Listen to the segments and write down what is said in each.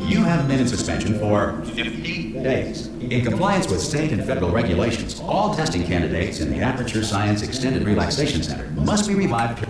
You have been in suspension for 50 days. In compliance with state and federal regulations, all testing candidates in the Aperture Science Extended Relaxation Center must be revived.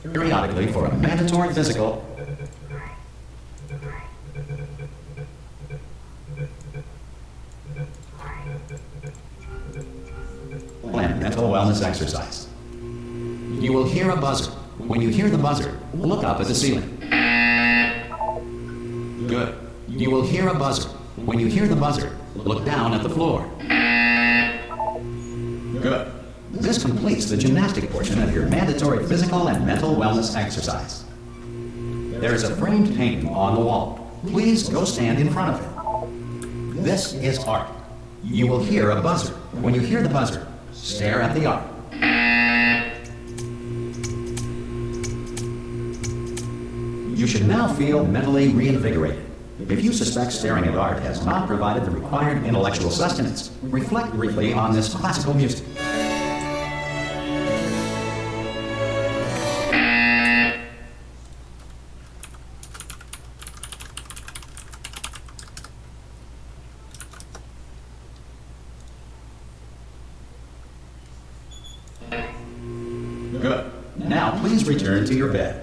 Periodically for a mandatory physical and mental wellness exercise. You will hear a buzzer. When you hear the buzzer, look up at the ceiling. Good. You will hear a buzzer. When you hear the buzzer, look down at the floor. Good. This completes the gymnastic portion of your mandatory physical and mental wellness exercise. There is a framed painting on the wall. Please go stand in front of it. This is art. You will hear a buzzer. When you hear the buzzer, stare at the art. You should now feel mentally reinvigorated. If you suspect staring at art has not provided the required intellectual sustenance, reflect briefly on this classical music. Good. Now please return to your bed.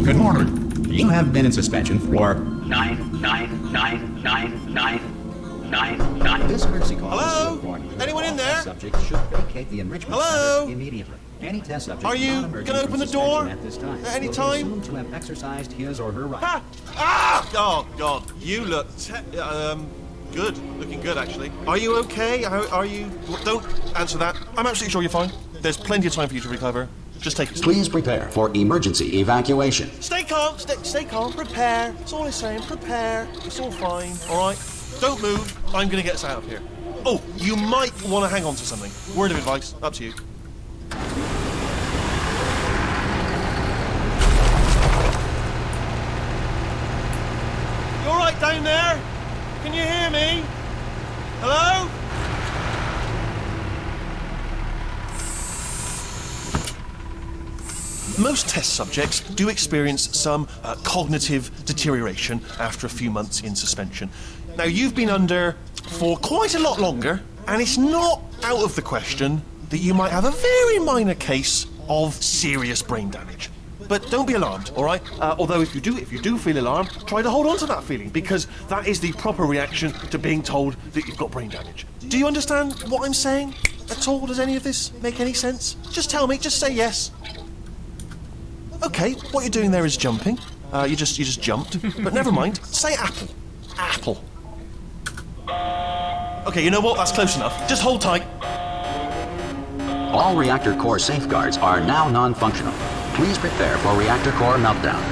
Good morning. You have been in suspension for 9999999. This emergency call. Hello? Anyone in there? Subject should vacate the enrichment Hello? center immediately. Any test subject Are you gonna open the door at this time at any will be time? assumed to have exercised his or her right. Ah! Ah! Oh God, you look good. Looking good, actually. Are you okay? Are you? Don't answer that. I'm absolutely sure you're fine. There's plenty of time for you to recover. Just take it. Please prepare for emergency evacuation. Stay calm, stay calm, prepare. That's all I'm saying, prepare. It's all fine, alright? Don't move, I'm gonna get us out of here. Oh, you might want to hang on to something. Word of advice, up to you. You alright down there? Can you hear me? Hello? Most test subjects do experience some cognitive deterioration after a few months in suspension. Now, you've been under for quite a lot longer, and it's not out of the question that you might have a very minor case of serious brain damage. But don't be alarmed, all right? Although if you do feel alarmed, try to hold on to that feeling, because that is the proper reaction to being told that you've got brain damage. Do you understand what I'm saying at all? Does any of this make any sense? Just tell me, just say yes. Okay, what you're doing there is jumping. You just jumped. But never mind. Say apple. Apple. Okay, you know what? That's close enough. Just hold tight. All reactor core safeguards are now non-functional. Please prepare for reactor core meltdown.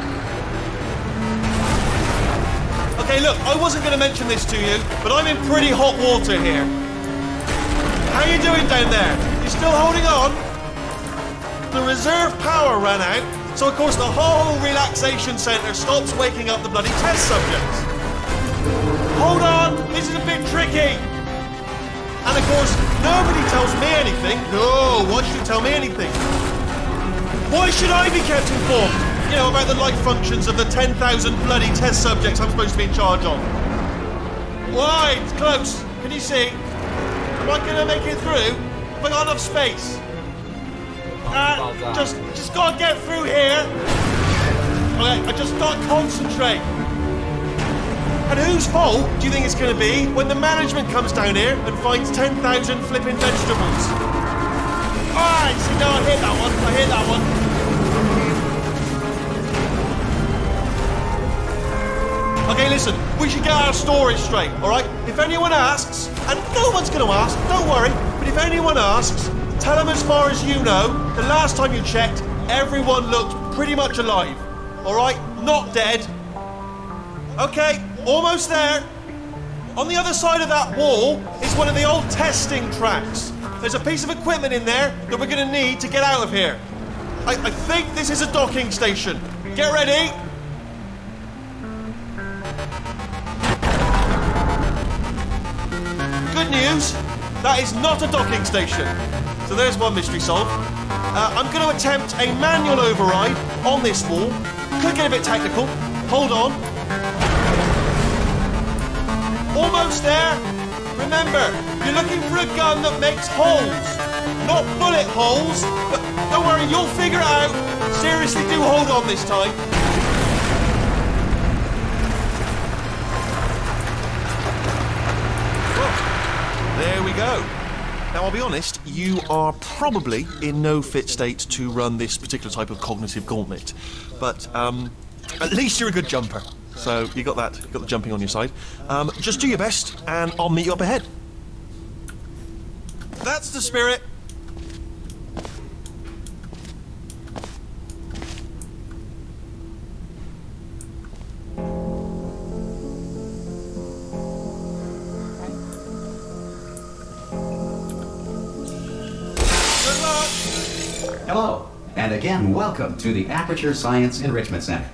Okay, look, I wasn't going to mention this to you, but I'm in pretty hot water here. How you doing down there? You still holding on? The reserve power ran out. So, of course, the whole relaxation centre stops waking up the bloody test subjects. Hold on, this is a bit tricky. And, of course, nobody tells me anything. No, why should you tell me anything? Why should I be kept informed? You know, about the life functions of the 10,000 bloody test subjects I'm supposed to be in charge of. Why? It's close. Can you see? Am I going to make it through? Have I got enough space? Just gotta get through here. Okay, I just gotta concentrate. And whose fault do you think it's gonna be when the management comes down here and finds 10,000 flipping vegetables? Alright, see, no, I hit that one. Okay, listen, we should get our story straight, alright? If anyone asks, and no one's gonna ask, don't worry, but if anyone asks, tell them as far as you know, the last time you checked, everyone looked pretty much alive. Alright? Not dead. Okay, almost there. On the other side of that wall is one of the old testing tracks. There's a piece of equipment in there that we're going to need to get out of here. I think this is a docking station. Get ready. Good news, that is not a docking station. So there's one mystery solved. I'm going to attempt a manual override on this wall. Could get a bit technical. Hold on. Almost there. Remember, you're looking for a gun that makes holes. Not bullet holes, but don't worry, you'll figure it out. Seriously, do hold on this time. Well, there we go. Now, I'll be honest, you are probably in no fit state to run this particular type of cognitive gauntlet. But at least you're a good jumper. So you got that, you got the jumping on your side. Just do your best, and I'll meet you up ahead. That's the spirit. Hello, and again, welcome to the Aperture Science Enrichment Center.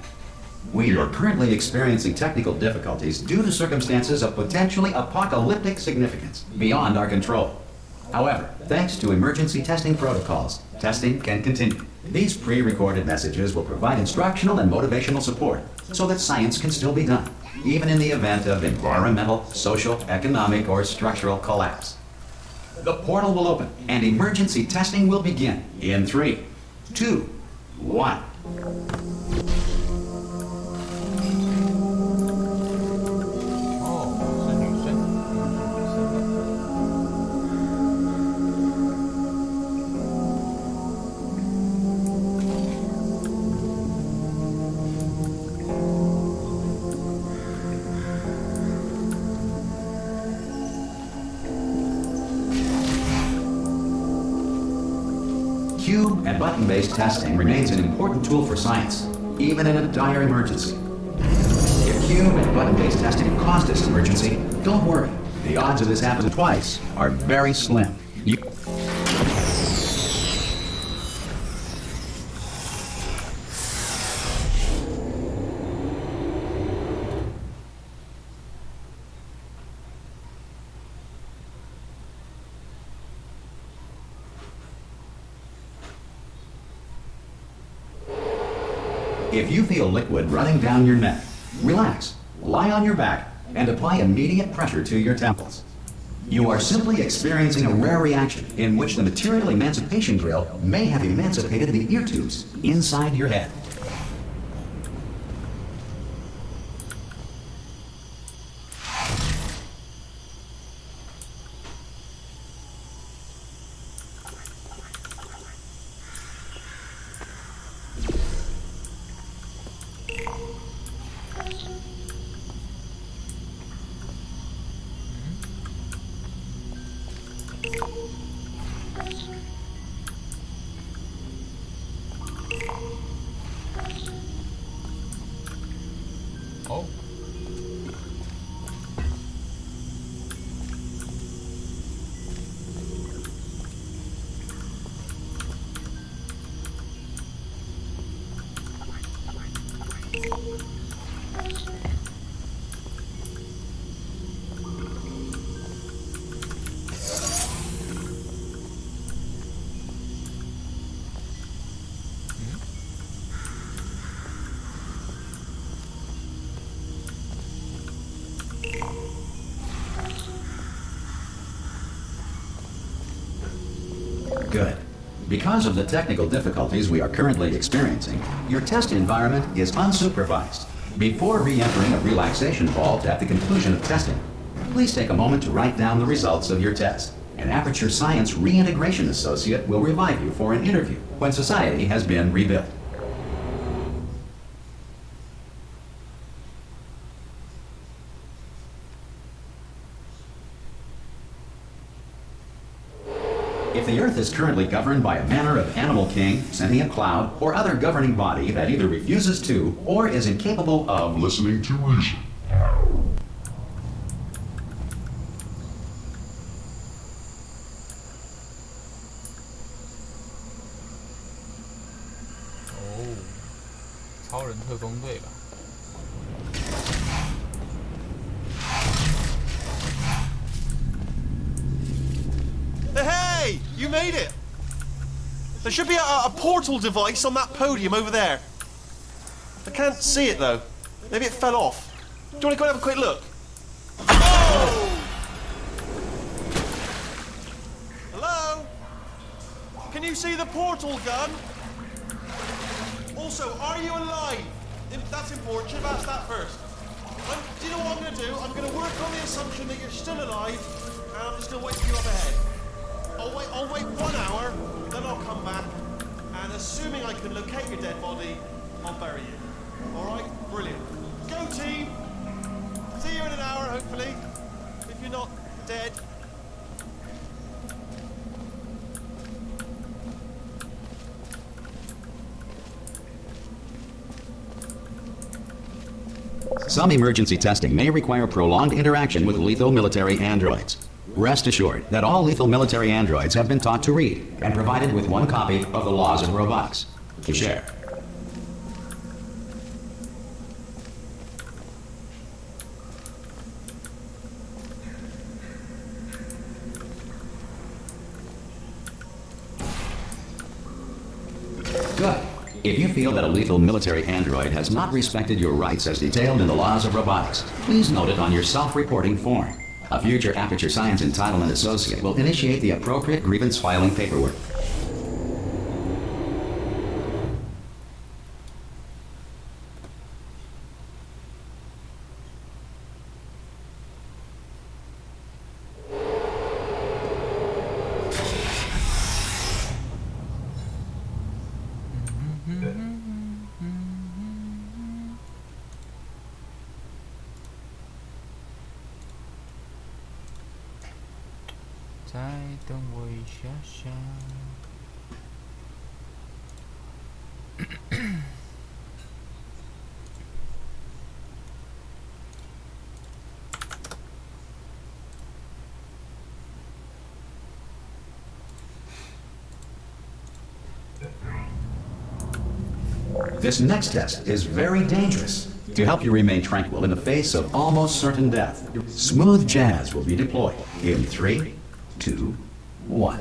We are currently experiencing technical difficulties due to circumstances of potentially apocalyptic significance beyond our control. However, thanks to emergency testing protocols, testing can continue. These pre-recorded messages will provide instructional and motivational support so that science can still be done, even in the event of environmental, social, economic, or structural collapse. The portal will open, and emergency testing will begin in 3, 2, 1. Cube and button-based testing remains an important tool for science, even in a dire emergency. If cube and button-based testing caused this emergency, don't worry. The odds of this happening twice are very slim. If you feel liquid running down your neck, relax, lie on your back, and apply immediate pressure to your temples. You are simply experiencing a rare reaction in which the material emancipation drill may have emancipated the ear tubes inside your head. Oh. Good. Because of the technical difficulties we are currently experiencing, your test environment is unsupervised. Before re-entering a relaxation vault at the conclusion of testing, please take a moment to write down the results of your test. An Aperture Science Reintegration Associate will revive you for an interview when society has been rebuilt. If the Earth is currently governed by a manner of animal king, sentient cloud, or other governing body that either refuses to or is incapable of listening to reason,哦，超人特工队吧。 Hey, you made it! There should be a portal device on that podium over there. I can't see it though. Maybe it fell off. Do you want to go and have a quick look? Oh! Hello? Can you see the portal gun? Also, are you alive? That's important. Should have asked that first. Do you know what I'm going to do? I'm going to work on the assumption that you're still alive, and I'm just going to wait for you up ahead. I'll wait 1 hour, then I'll come back, and assuming I can locate your dead body, I'll bury you. Alright? Brilliant. Go team! See you in an hour, hopefully. If you're not dead. some emergency testing may require prolonged interaction with lethal military androids. Rest assured that all lethal military androids have been taught to read and provided with one copy of the Laws of Robotics to share. Good. If you feel that a lethal military android has not respected your rights as detailed in the Laws of Robotics, please note it on your self-reporting form. A future Aperture Science Entitlement Associate will initiate the appropriate grievance filing paperwork. This next test is very dangerous. To help you remain tranquil in the face of almost certain death, smooth jazz will be deployed in 3, 2, 1.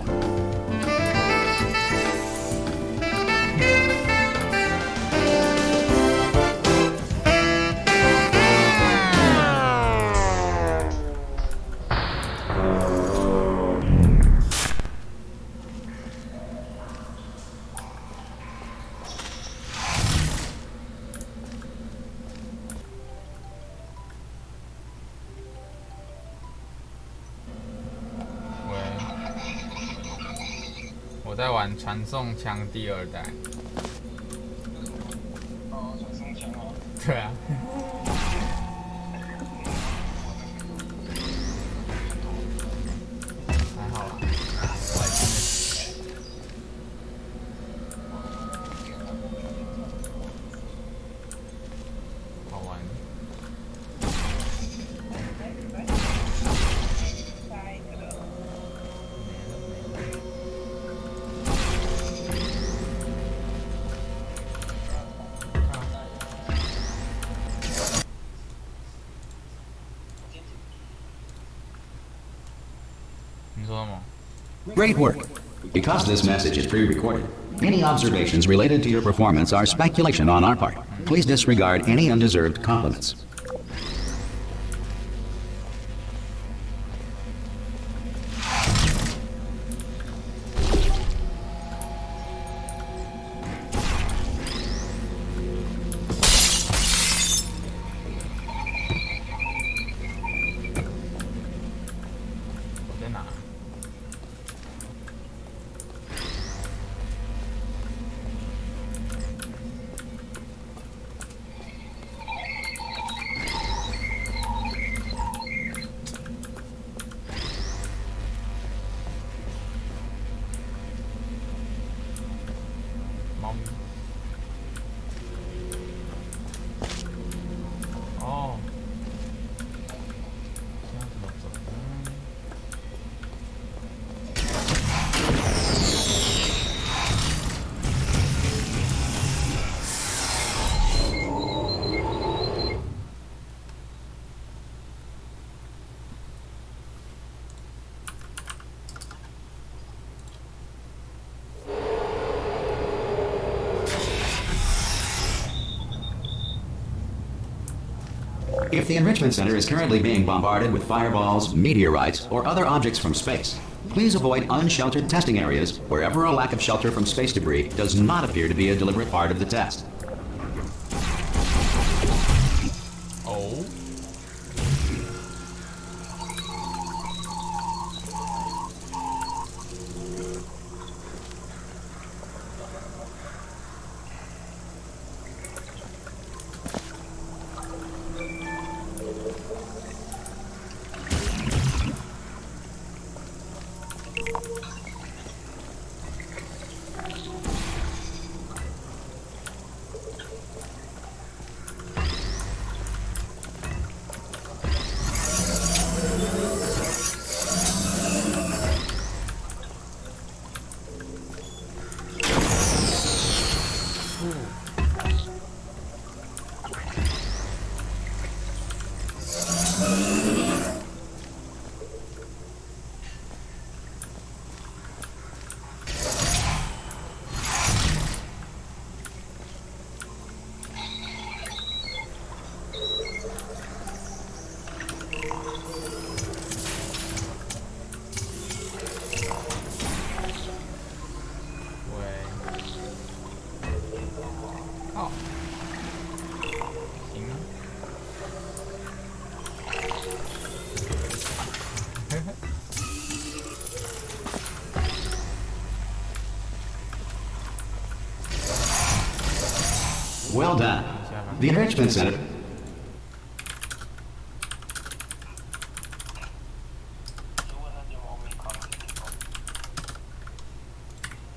喂，我在玩传送枪第2代。哦，传送枪哦。对啊。还好啦，我还真的好玩。你说什么？ Great work. Because this message is pre-recorded, any observations related to your performance are speculation on our part. Please disregard any undeserved compliments.哦，这样怎么走呢？If the Enrichment Center is currently being bombarded with fireballs, meteorites, or other objects from space, please avoid unsheltered testing areas wherever a lack of shelter from space debris does not appear to be a deliberate part of the test. Oh. Well done. The Enrichment Center.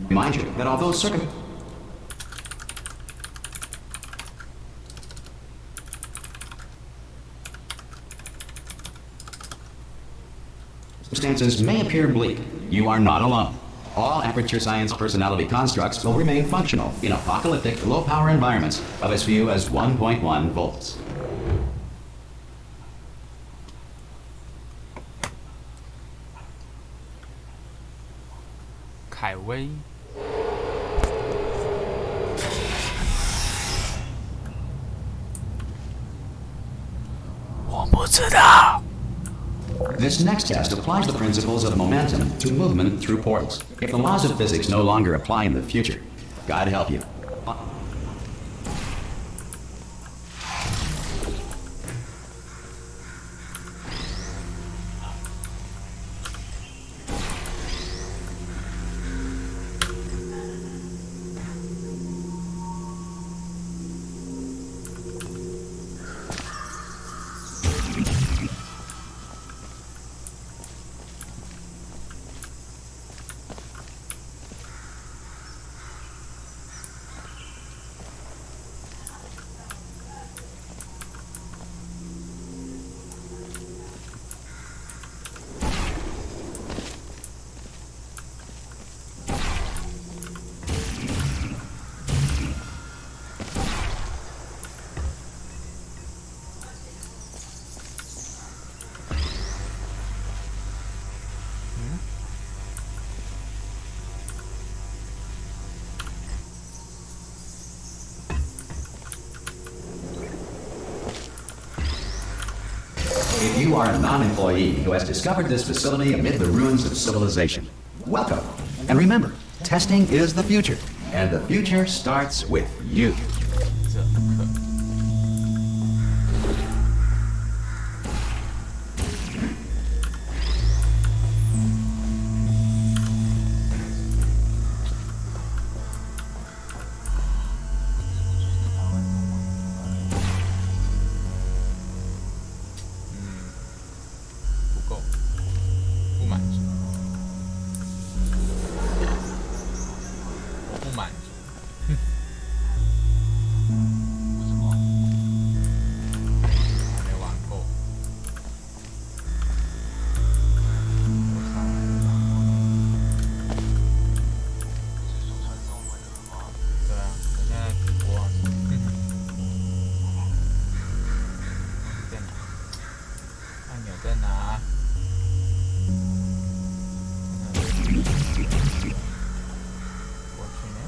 Remind you that although Circumstances may appear bleak. You are not alone. All Aperture Science personality constructs will remain functional in apocalyptic low-power environments of as few as 1.1 volts. 凯威，我不知道。 This next test applies the principles of momentum to movement through portals. If the laws of physics no longer apply in the future, God help you. If you are a non-employee who has discovered this facility amid the ruins of civilization, welcome. And remember, testing is the future, and the future starts with you. 这可 不够，不满足，我不满足。还没玩够。对啊，我现在直播啊。在哪？按钮在哪？过去呢？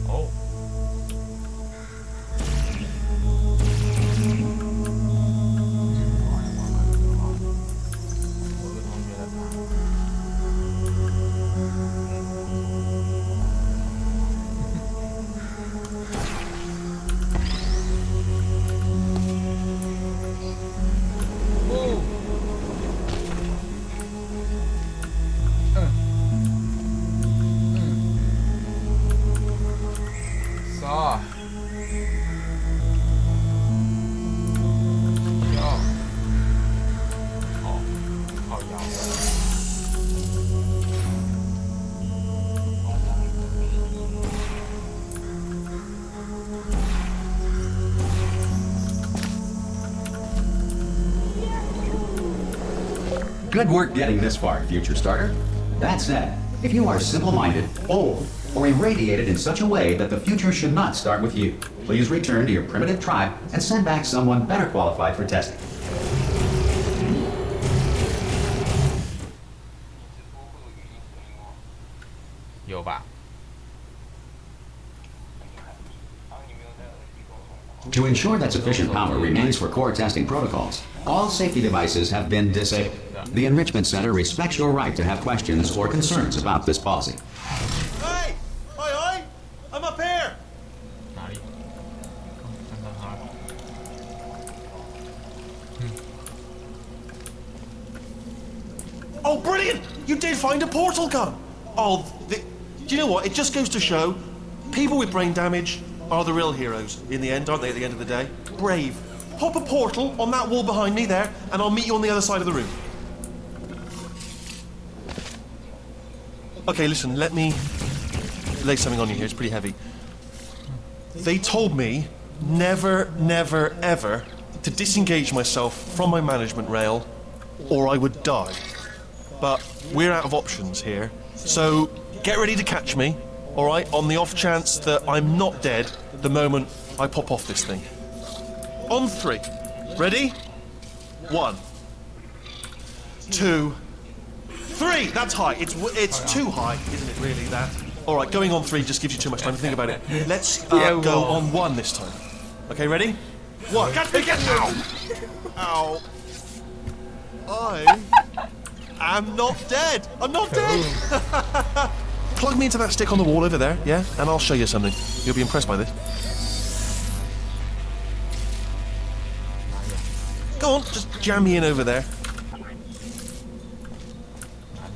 哦。我有个同学在爬。哦。撒。跳。哦，靠腰。Good work getting this far, future starter. That said, if you are simple-minded, old, or irradiated in such a way that the future should not start with you, please return to your primitive tribe and send back someone better qualified for testing. 有吧？ To ensure that sufficient power remains for core testing protocols, all safety devices have been disabled. The Enrichment Center respects your right to have questions or concerns about this policy. Hey! Hi, hi! I'm up here! 哪里？看到他了。 Oh, brilliant! You did find a portal gun! Oh, do you know what? It just goes to show people with brain damage are the real heroes in the end, aren't they, at the end of the day? Brave. pop a portal on that wall behind me there, and I'll meet you on the other side of the room. Okay, listen, let me lay something on you here. It's pretty heavy. They told me never, never, ever to disengage myself from my management rail or I would die. But we're out of options here. So get ready to catch me, all right, on the off chance that I'm not dead the moment I pop off this thing. On 3. Ready? 1, 2, 3. That's high. It's too high, isn't it, really, that? All right, going on 3 just gives you too much time to think about it. Let's go on 1 this time. Okay, ready? 1. Catch me, catch me! Ow. I am not dead. I'm not dead. Plug me into that stick on the wall over there, yeah? And I'll show you something. You'll be impressed by this. Go on, just jam me in over there. 哪里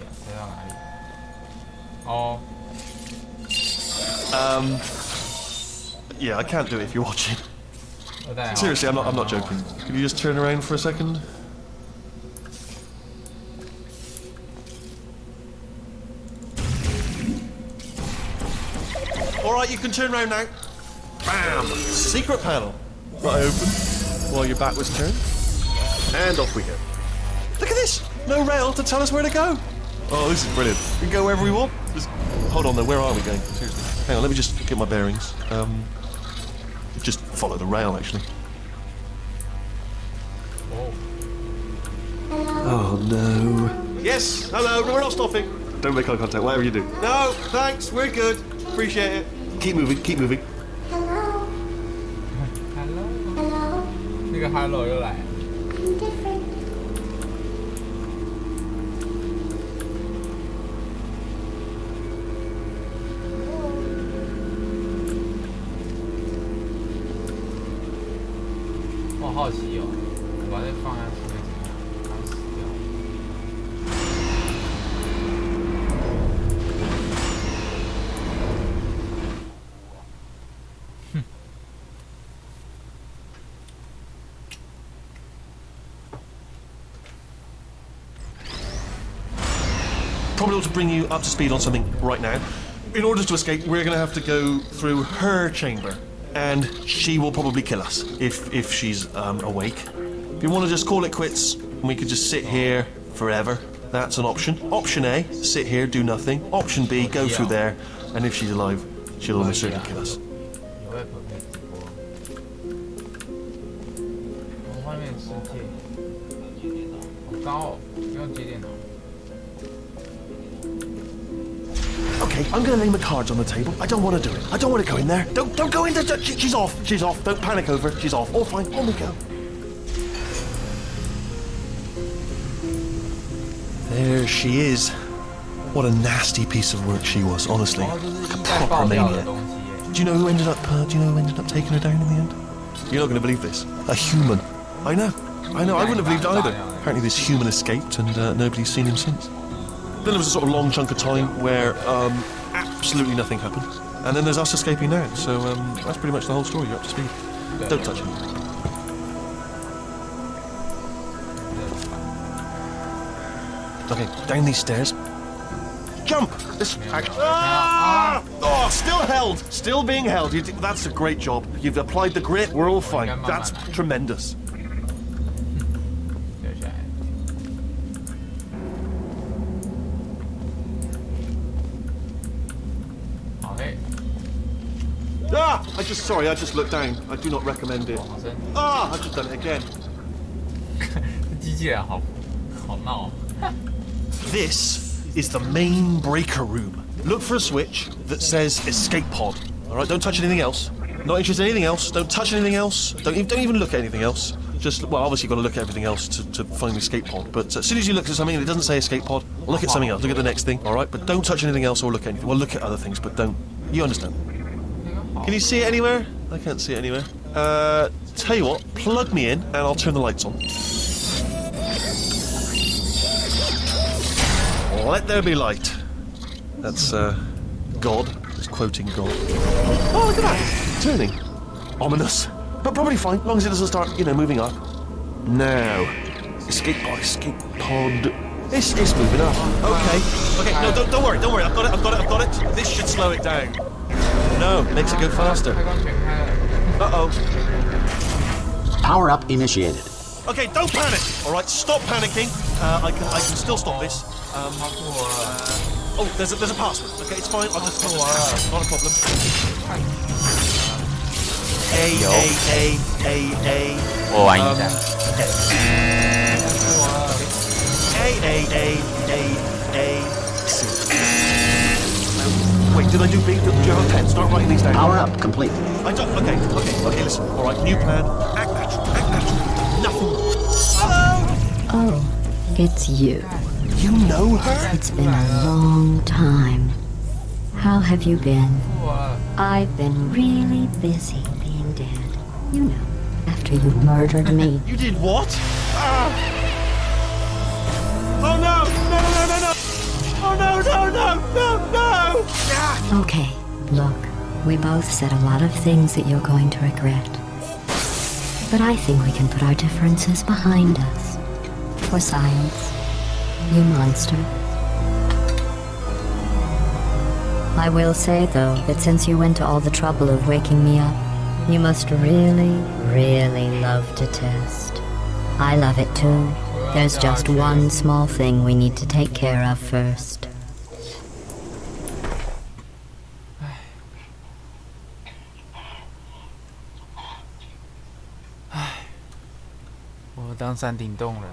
啊？塞到哪里？哦， Yeah, I can't do it if you're watching. 我戴好。 Seriously, I'm not joking. Could you just turn around for a second? All right, you can turn around now. Bam! Secret panel. Right open while your back was turned. And off we go. Look at this! No rail to tell us where to go. Oh, this is brilliant. We can go wherever we want. Just hold on though, where are we going? Seriously. Hang on, let me just get my bearings. Just follow the rail, actually. Oh no. Yes, hello, we're not stopping. Don't make eye contact, whatever you do. No, thanks, we're good. Appreciate it. Keep moving, keep moving. Hello. Hello。 Hello. 那个 Hello 又来。 I'm different. 我好好奇哦，我把这放在后面怎么样？让它死掉。 Probably ought to bring you up to speed on something right now. In order to escape, we're going to have to go through her chamber, and she will probably kill us if she's awake. If you want to just call it quits, we could just sit here forever. That's an option. Option A, sit here, do nothing. Option B, go through there, and if she's alive, she'll almost certainly kill us. 有外婆可以直播。我外面世界好高哦，不用接电脑。 Okay, I'm going to lay my cards on the table. I don't want to do it. I don't want to go in there. Don't go in there. She's off. She's off. Don't panic over. She's off. All fine. On we go. There she is. What a nasty piece of work she was, honestly. 哦，这是 Like a 一代 proper 爆掉的 maniac. 东西耶。 Do you know who ended up? Do you know who ended up taking her down in the end? You're not going to believe this. A human. I know. I wouldn't have believed it either. Apparently, this human escaped, and nobody's seen him since. Then there was a sort of long chunk of time where absolutely nothing happened, and then there's us escaping now. So that's pretty much the whole story. You're up to speed. Don't touch him. Okay, down these stairs. Jump! This. Ah! Oh, still held. Still being held. That's a great job. You've applied the grit. We're all fine. That's tremendous. 掉下来。 好黑， Ah! I just looked down. I do not recommend it. 好深。 Ah! I've just done it again. 这机器人好闹。 This is the main breaker room. Look for a switch that says escape pod. All right, don't touch anything else. Not interested in anything else. Don't touch anything else. Don't even look at anything else. Just, well, obviously you've got to look at everything else to find the escape pod. But as soon as you look at something and it doesn't say escape pod, look at something else. Look at the next thing, all right? But don't touch anything else or look at anything. Well, look at other things, but don't. You understand? 那个好。 Can you see it anywhere? I can't see it anywhere. Tell you what, plug me in and I'll turn the lights on. Let there be light. That's, God. Just quoting God. Oh, look at that! Turning. Ominous. But probably fine, as long as it doesn't start, moving up. Now, escape pod. It's moving up. Okay, no, don't worry. I've got it. This should slow it down. No, makes it go faster. 开关全开了。 Uh-oh. Power up initiated. Okay, don't panic. All right, stop panicking. I can still stop this. 超酷了。 Oh, there's a password. Okay, it's fine. I'll just not a problem. A. 我玩一下。 A. C. Wait, did I do B? Do you have a pen? Start writing these down. Power up complete. I don't. Okay. Listen. All right, new plan. Act natural. Nothing. Hello. Oh, it's you. You know her? It's been a long time. How have you been? 酷啊！ I've been really busy being dead. You know, after you murdered me. You did what? Oh no! Oh no! Yeah. Okay, look, we both said a lot of things that you're going to regret. But I think we can put our differences behind us. For science, you monster. I will say, though, that since you went to all the trouble of waking me up, you must really, really love to test. I love it too. There's just one small thing we need to take care of first. 我当山顶洞人。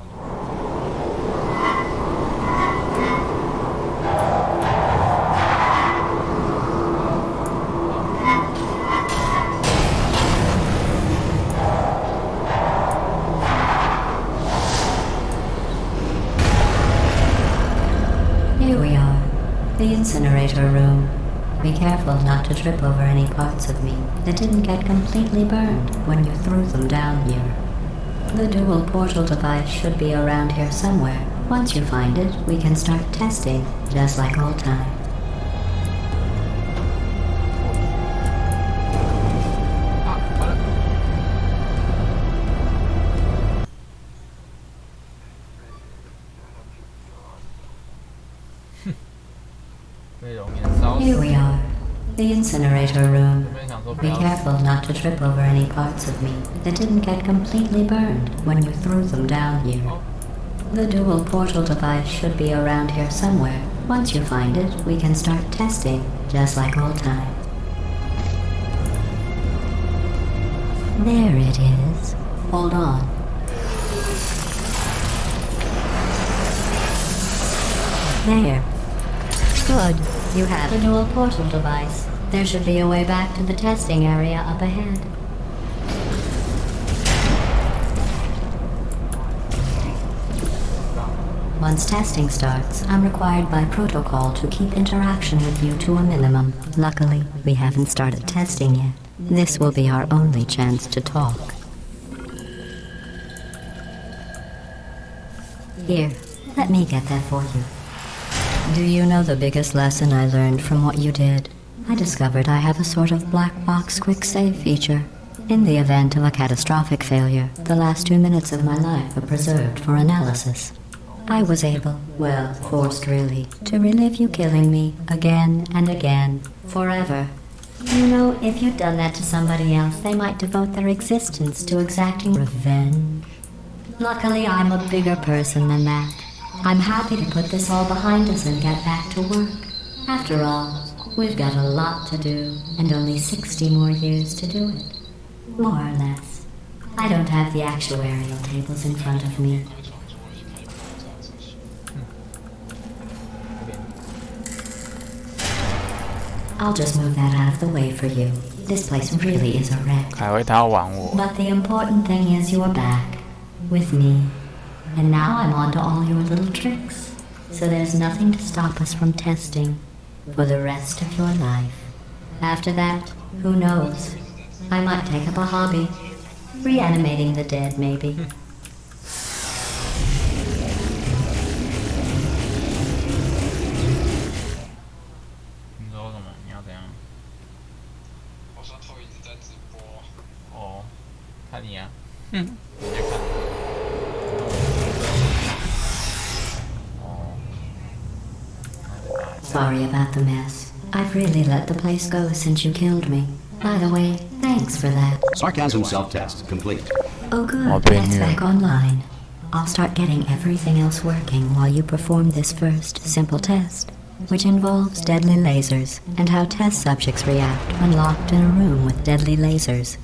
Here we are, the incinerator room. Be careful not to trip over any parts of me that didn't get completely burned when you threw them down here. The dual portal device should be around here somewhere. Once you find it, we can start testing, just like old times. 啊，完了！哼，被熔岩烧 Here 死。 we are, the incinerator room. 原本想说不 Be 要死 careful not to trip over any parts of me that didn't get completely burned when you threw them down here. The dual portal device should be around here somewhere. Once you find it, we can start testing, just like old times. There it is. Hold on. There. Good. You have a dual portal device. There should be a way back to the testing area up ahead. Once testing starts, I'm required by protocol to keep interaction with you to a minimum. Luckily, we haven't started testing yet. This will be our only chance to talk. Here, let me get that for you. Do you know the biggest lesson I learned from what you did? I discovered I have a sort of black box quick save feature. In the event of a catastrophic failure, the last 2 minutes of my life are preserved for analysis. I was able, well, forced really, to relive you killing me again and again, forever. You know, if you'd done that to somebody else, they might devote their existence to exacting revenge. Luckily, I'm a bigger person than that. I'm happy to put this all behind us and get back to work. After all, we've got a lot to do, and only 60 more years to do it. More or less. I don't have the actuarial tables in front of me. I'll just move that out of the way for you. This place really is a wreck. 凯维他要玩我， But the important thing is you're back. With me. And now I'm on to all your little tricks. So there's nothing to stop us from testing. For the rest of your life. After that, who knows? I might take up a hobby. Reanimating the dead, maybe. 你说什么？你要怎样？我说头一直在直播，哦， Sorry about the mess. I've really let the place go since you killed me. By the way, thanks for that. Sarcasm self-test complete. Oh good, I'll bring that's you. back online. I'll start getting everything else working while you perform this first simple test, which involves deadly lasers and how test subjects react when locked in a room with deadly lasers.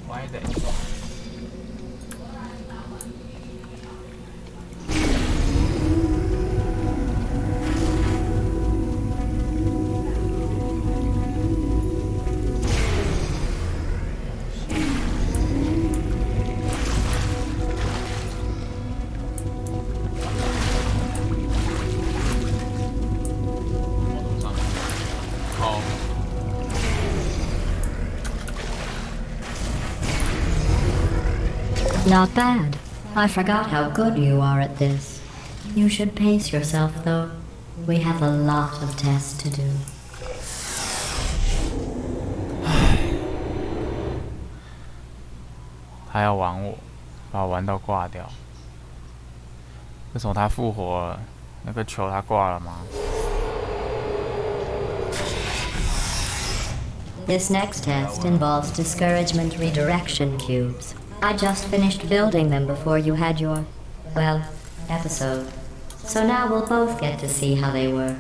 Why that?好。 Not bad. I forgot how good you are at this. You should pace yourself, though. We have a lot of tests to do. 他要玩我，把我玩到挂掉。为什么他复活了？那个球他挂了吗？ This next test involves discouragement redirection cubes. I just finished building them before you had your, well, episode. So now we'll both get to see how they work.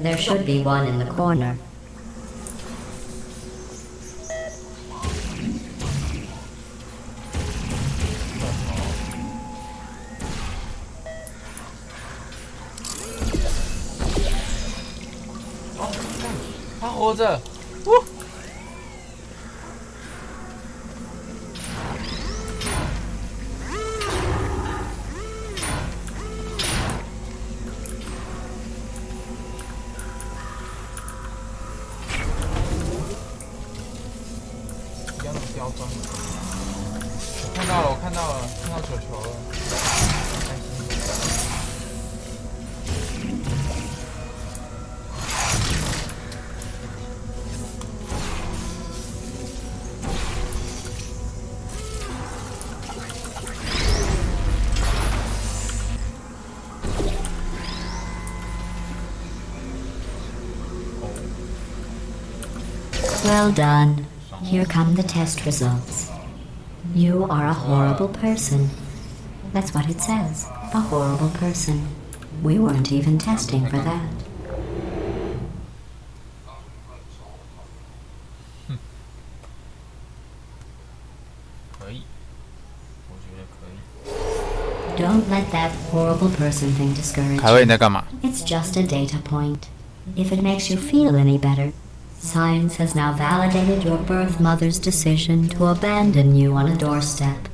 There should be one in the corner. Oh, 他活着！呜！不要那么刁钻！我看到了，我看到了，看到球球了。开心。 Well done. Here come the test results. You are a horrible person. That's what it says. A horrible person. We weren't even testing for that. 可以，我觉得可以。 Don't let that horrible person thing discourage 凯威，你 you. 在干嘛？ It's just a data point. If it makes you feel any better, science has now validated your birth mother's decision to abandon you on a doorstep.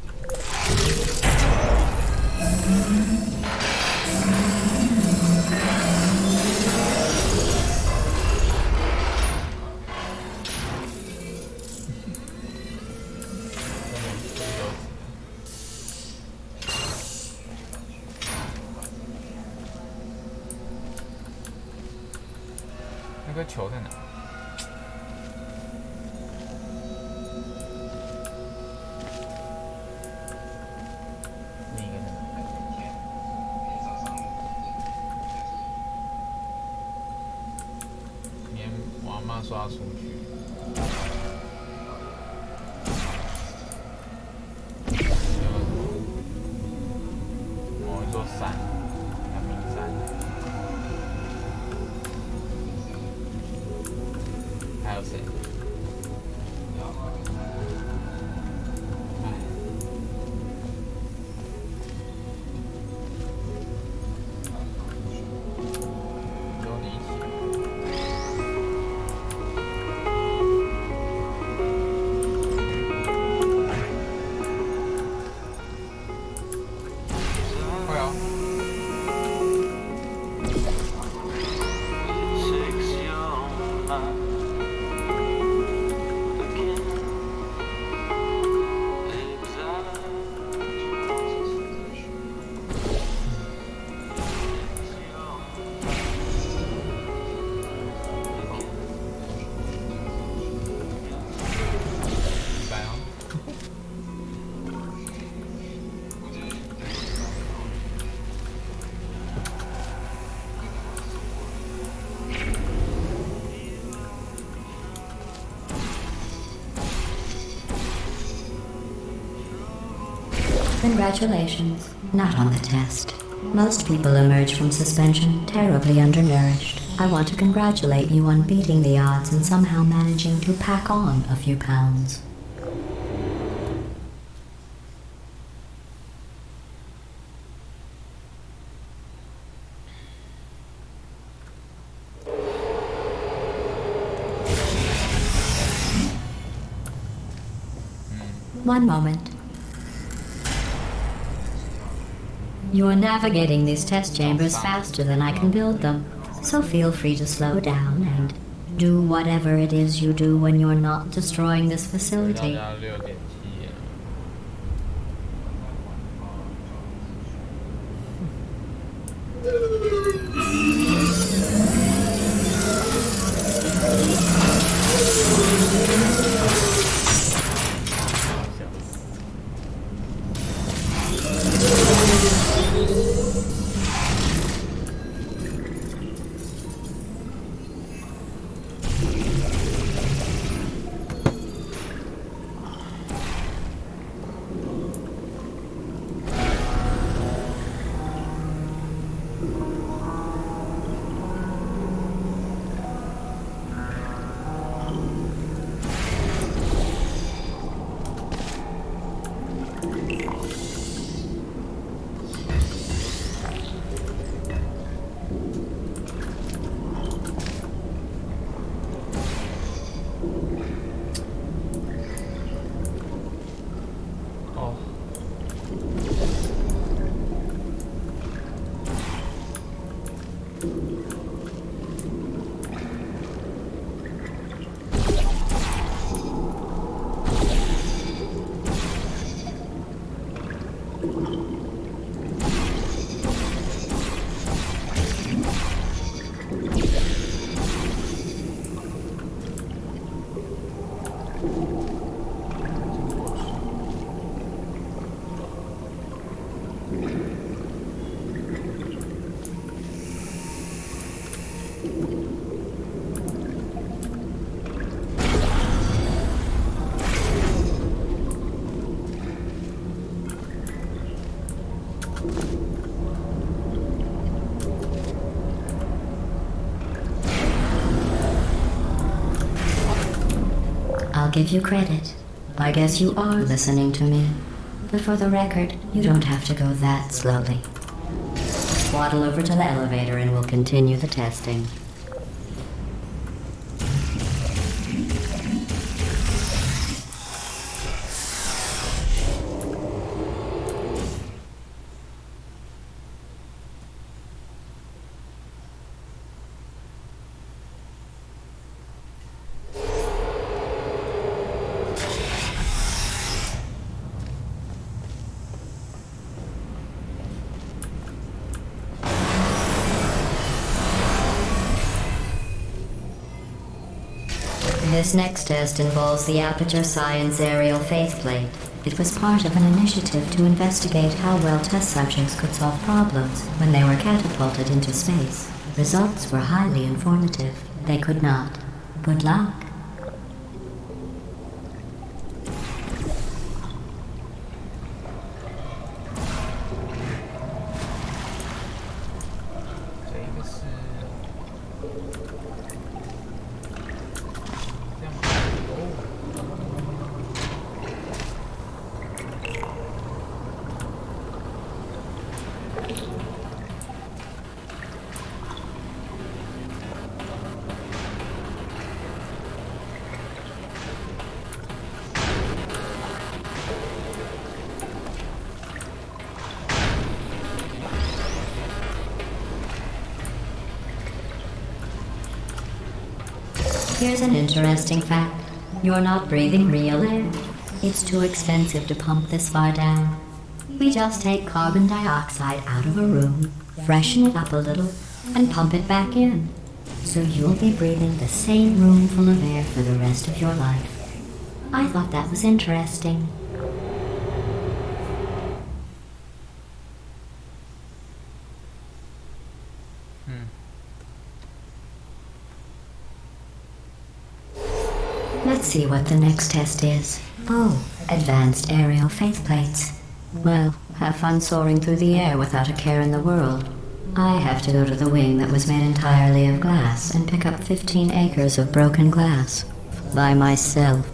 那个球在哪？另一个在哪？连我阿妈刷出去。某一座山，阳明山。 还有谁？哎，有你一起。Congratulations. Not on the test. Most people emerge from suspension terribly undernourished. I want to congratulate you on beating the odds and somehow managing to pack on a few pounds. One moment. You're navigating these test chambers faster than I can build them, so feel free to slow down and do whatever it is you do when you're not destroying this 回到 facility. 家6.7。哦。I'll give you credit. I guess you are listening to me. But for the record, you don't have to go that slowly. Waddle over to the elevator and we'll continue the testing. This next test involves the Aperture Science Aerial Faceplate. It was part of an initiative to investigate how well test subjects could solve problems when they were catapulted into space. Results were highly informative. They could not. Good luck. 这个是这样吗？Here's an interesting fact. You're not breathing real air. It's too expensive to pump this far down. We just take carbon dioxide out of a room, freshen it up a little, and pump it back in. So you'll be breathing the same room full of air for the rest of your life. I thought that was interesting. Let's see what the next test is. Oh, advanced aerial faceplates. Well, have fun soaring through the air without a care in the world. I have to go to the wing that was made entirely of glass and pick up 15 acres of broken glass. By myself.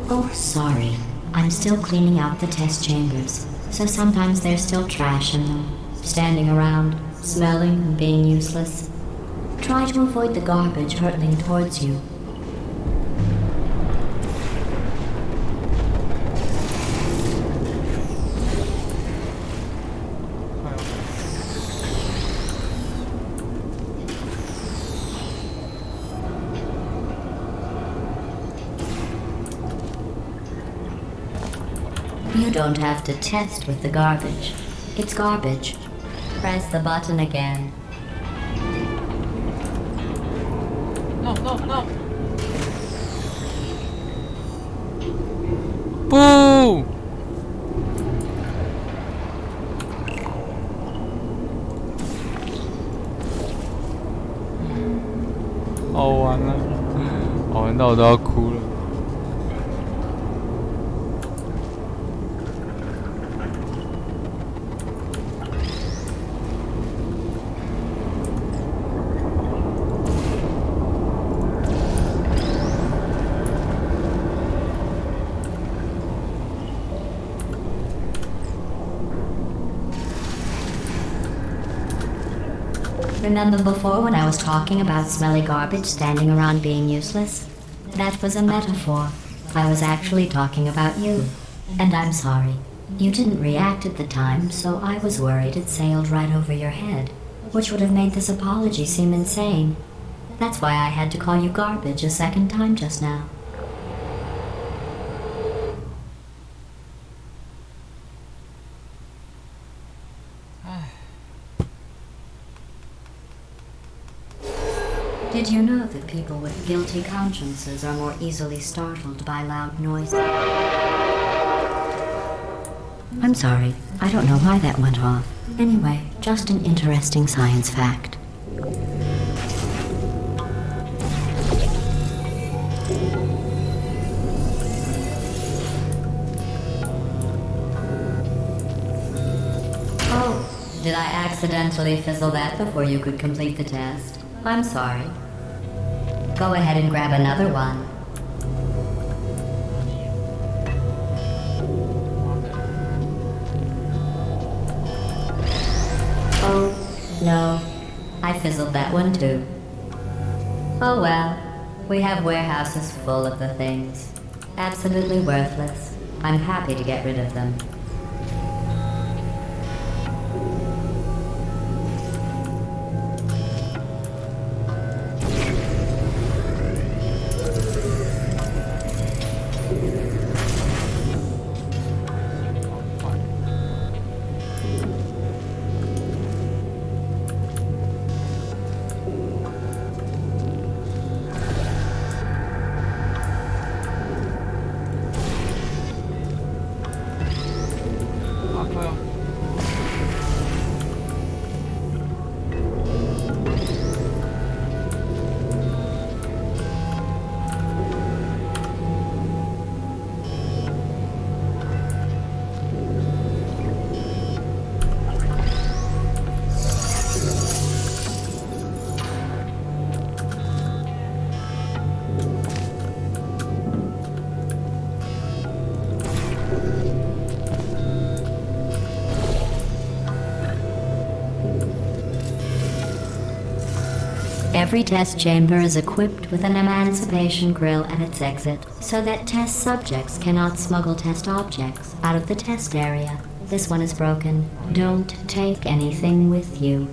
Oh, sorry. I'm still cleaning out the test chambers, so sometimes there's still trash in them, standing around, smelling and being useless. Try to avoid the garbage hurtling towards you. You don't have to test with the garbage. It's garbage. Press the button again. No, no, no. Boo! Oh, 完了，哦，那我都要哭了。Remember before when I was talking about smelly garbage standing around being useless? That was a metaphor. I was actually talking about you. And I'm sorry. You didn't react at the time, so I was worried it sailed right over your head, which would have made this apology seem insane. That's why I had to call you garbage a second time just now. Did you know that people with guilty consciences are more easily startled by loud noises? I'm sorry, I don't know why that went off. Anyway, just an interesting science fact. Oh, did I accidentally fizzle that before you could complete the test? I'm sorry. Go ahead and grab another one. Oh, no. I fizzled that one too. Oh well. We have warehouses full of the things. Absolutely worthless. I'm happy to get rid of them. Every test chamber is equipped with an emancipation grill at its exit, so that test subjects cannot smuggle test objects out of the test area. This one is broken. Don't take anything with you.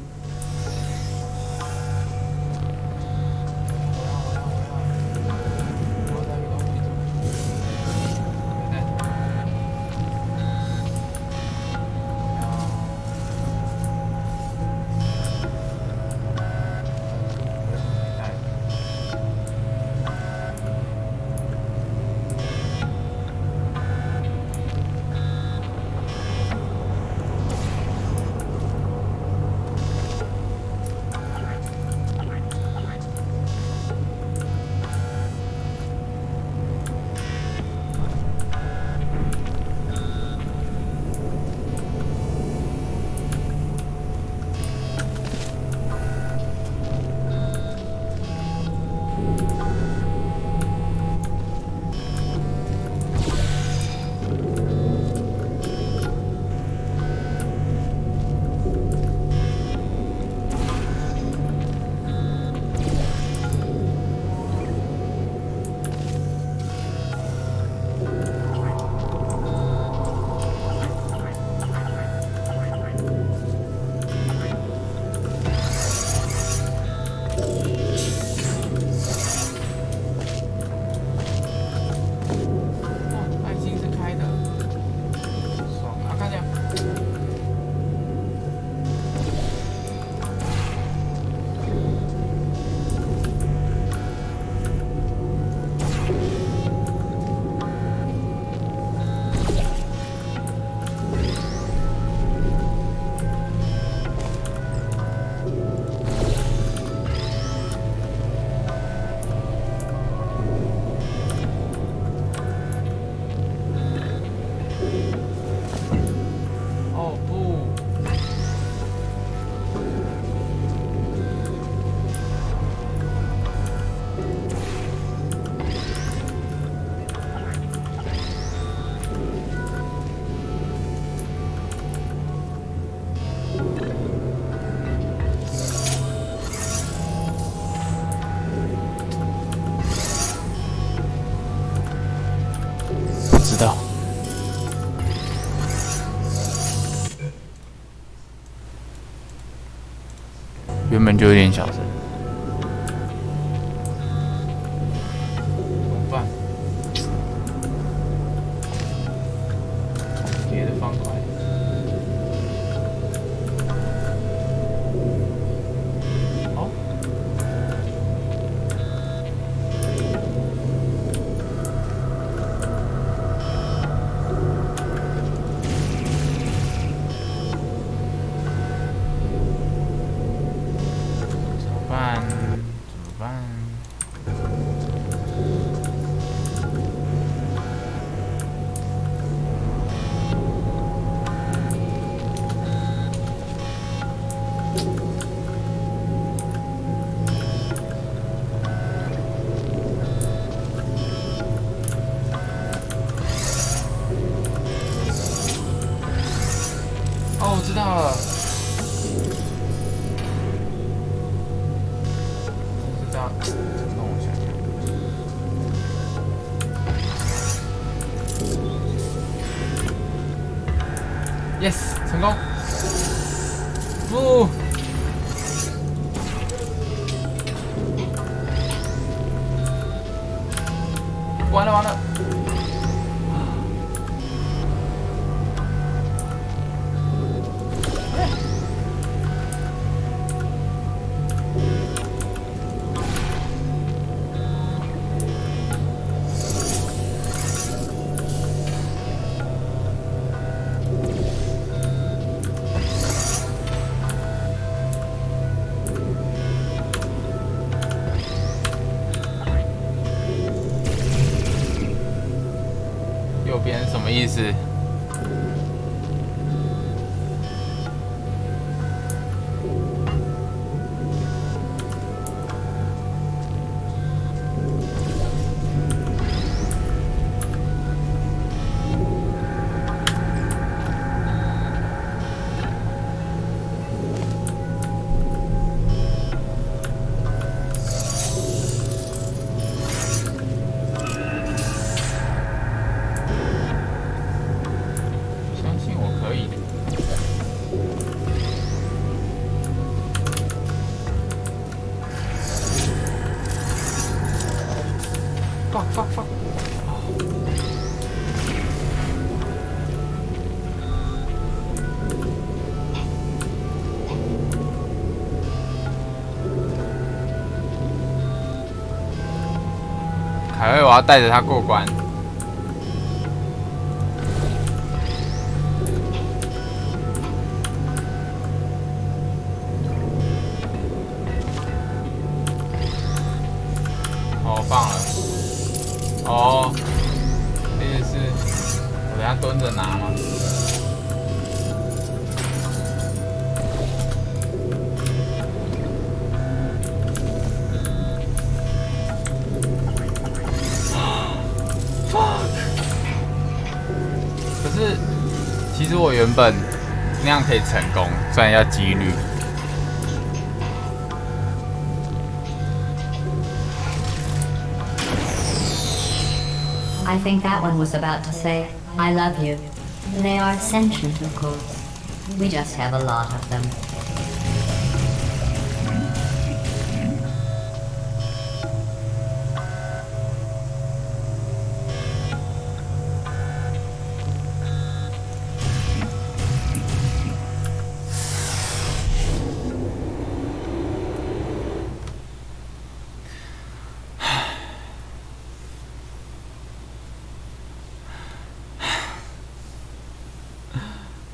原本就有点小声。怎么办？别的方块。好。怎么办？怎么办？哦，我知道了。我知道，让我想想。Yes， 成功。不。完了完了。右边什么意思？相信我可以的。fuck。凯瑞，我要带着他过关。哦，棒了。哦，意思是我等下蹲着拿吗？可是，其实我原本那样可以成功，虽然要几率。I think that one was about to say, I love you. They are sentient, of course. We just have a lot of them.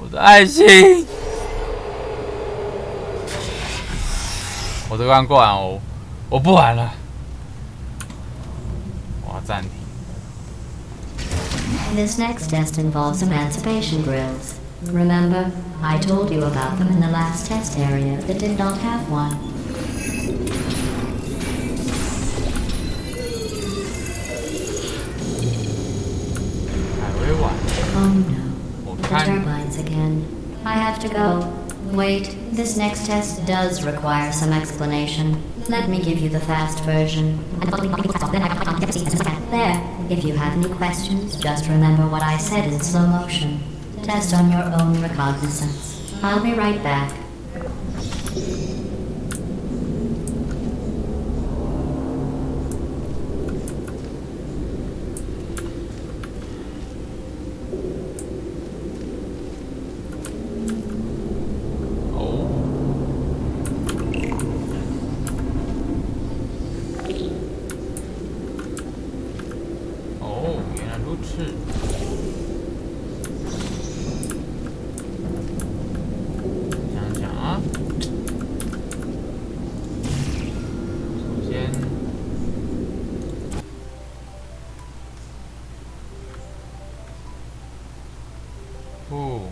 我的爱心，我这关过完我不玩了，我要暂停。This next test involves emancipation grills. Remember, I told you about them in the last test area that did not have one. 还会玩？ Oh no. 我 The 看 turbines again. I have to go. Wait, this next test does require some explanation. Let me give you the fast version. There. If you have any questions, just remember what I said in slow motion. Test on your own recognizance. I'll be right back. 是。想想啊，首先，不。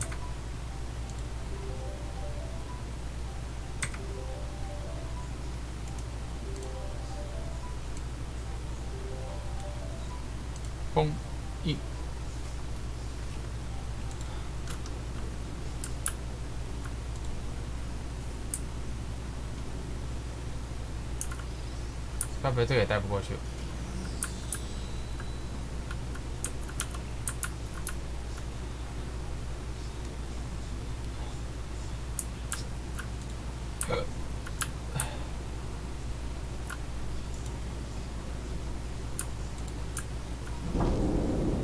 风一，该不会这个也带不过去？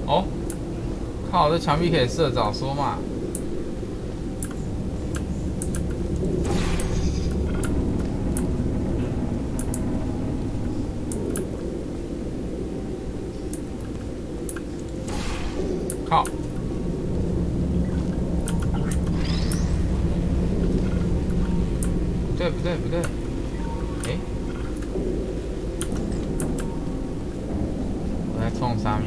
哦，靠！这墙壁可以射，早说嘛！靠！不对不对不对！哎，我在冲沙米。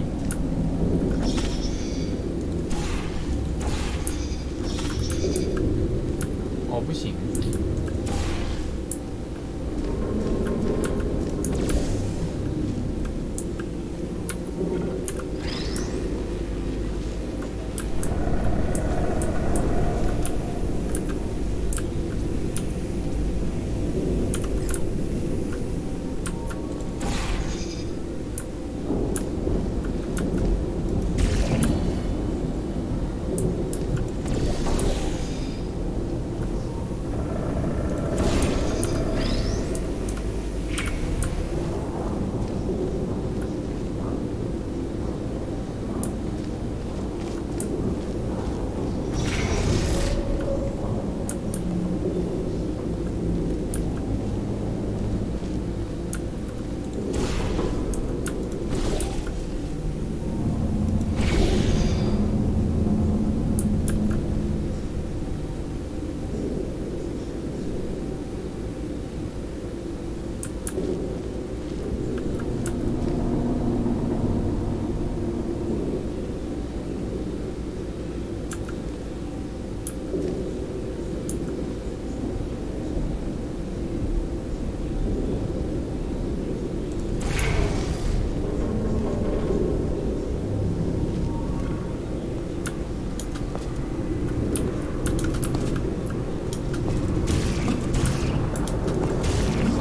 哦，不行。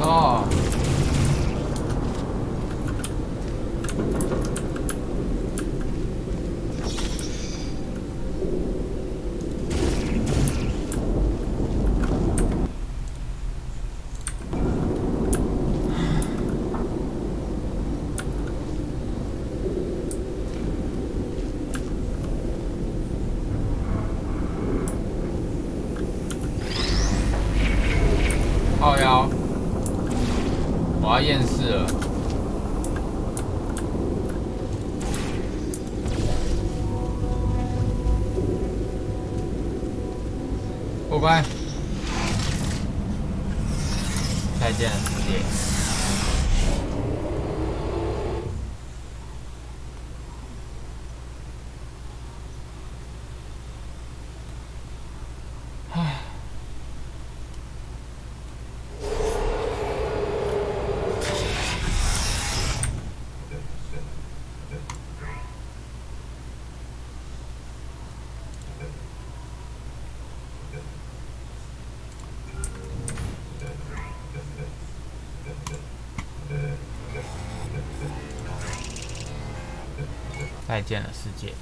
哦。靠腰，我要厌世了。过关，再见了，世界。唉。再见了，世界。